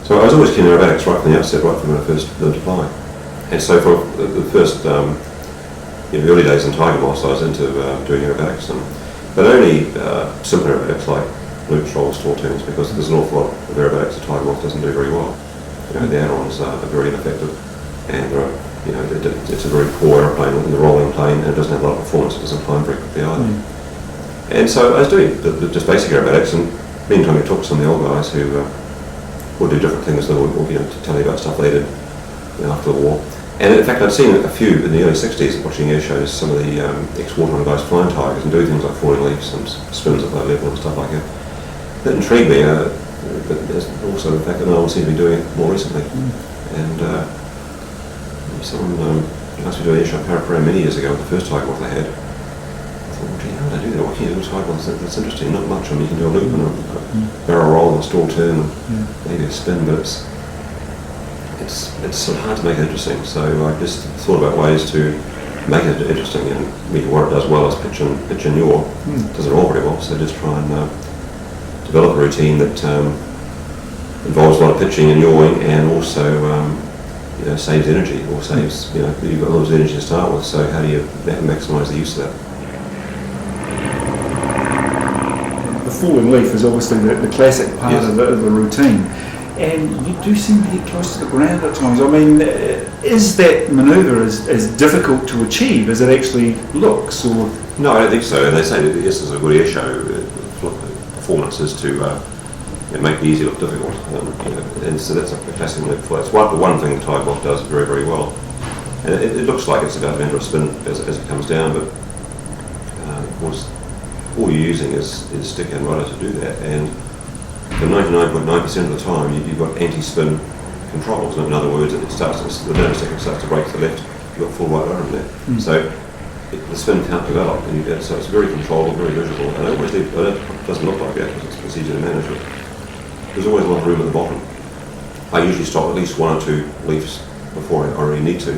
So I was always keen on aerobatics right from the outset, right from when I first learned to fly. And so for the first early days in Tiger Moth, I was into doing aerobatics, but only simple aerobatics like loops, rolls, tall turns, because there's an awful lot of aerobatics that Tiger Moth doesn't do very well. The ailerons are very ineffective, and it's a very poor airplane in the rolling plane, and it doesn't have a lot of performance. It doesn't climb very quickly either. And so I was doing just basic aerobatics, and meantime I talked to some of the old guys who would do different things. They would to tell you about stuff they did after the war. And in fact, I'd seen a few in the early 60s watching air shows, some of the ex-wartime guys flying Tigers and doing things like falling leaps and spins at low level and stuff like that. That intrigued me, but there's also the fact that no one seemed to be doing it more recently. And someone asked me to do an air show paraparade many years ago with the first Tiger Moth I had. I thought, well, gee, how would I do that? What can you do with Tiger Moth? That's interesting. Not much. I mean, you can do a loop and a barrel roll and a stall turn and maybe a spin, but it's sort of hard to make it interesting. So I just thought about ways to make it interesting, and what it does well is pitch and yaw. Does it all very well, so just try and develop a routine that involves a lot of pitching and yawing, and also saves energy, or saves, you've got a lot of energy to start with, so how do you maximise the use of that? The falling leaf is obviously the classic part of the routine. And you do seem to get close to the ground at times. I mean, is that manoeuvre as difficult to achieve as it actually looks? Or no, I don't think so. And they say that yes, it's a good air show. Performance is to make the easy look difficult. And so that's a classic manoeuvre for that. It's one thing the Tiger Moth does very, very well. And it looks like it's about to enter a spin as it comes down, but of course, all you're using is stick and rudder to do that. And for 99.9% of the time, you've got anti-spin controls. In other words, the nanosecond starts to brake to the left, you've got full right rudder in there. So the spin can't develop, and so it's very controlled, very visual. And it doesn't look like that because it's easy to manage it. There's always a lot of room at the bottom. I usually stop at least one or two leaps before I really need to,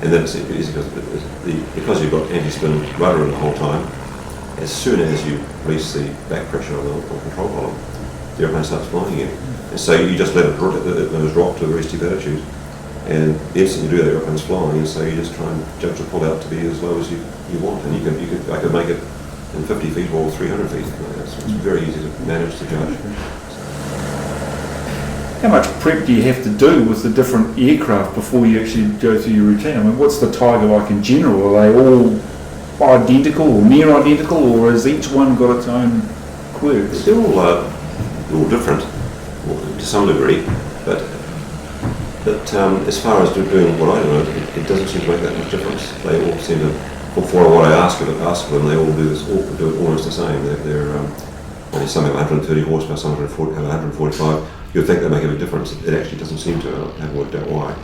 and then it's easy because you've got anti-spin rudder in the whole time. As soon as you release the back pressure on the control column, the airplane starts flying again. And so you just let it drop to a very steep attitude, and the instant you do that, the airplane's flying, and so you just try and judge the pull out to be as low as you want, and I could make it in 50 feet or 300 feet. It's very easy to manage to judge. How much prep do you have to do with the different aircraft before you actually go through your routine? I mean, what's the Tiger like in general? Are they all identical or near identical, or has each one got its own quirks? They're all different to some degree, but as far as doing what I do, it doesn't seem to make that much difference. They all seem to, for what I ask of them, they all do it almost the same. They're only some have 130 horsepower, some have 145. You'd think they make a big difference. It actually doesn't seem to. I haven't worked out why.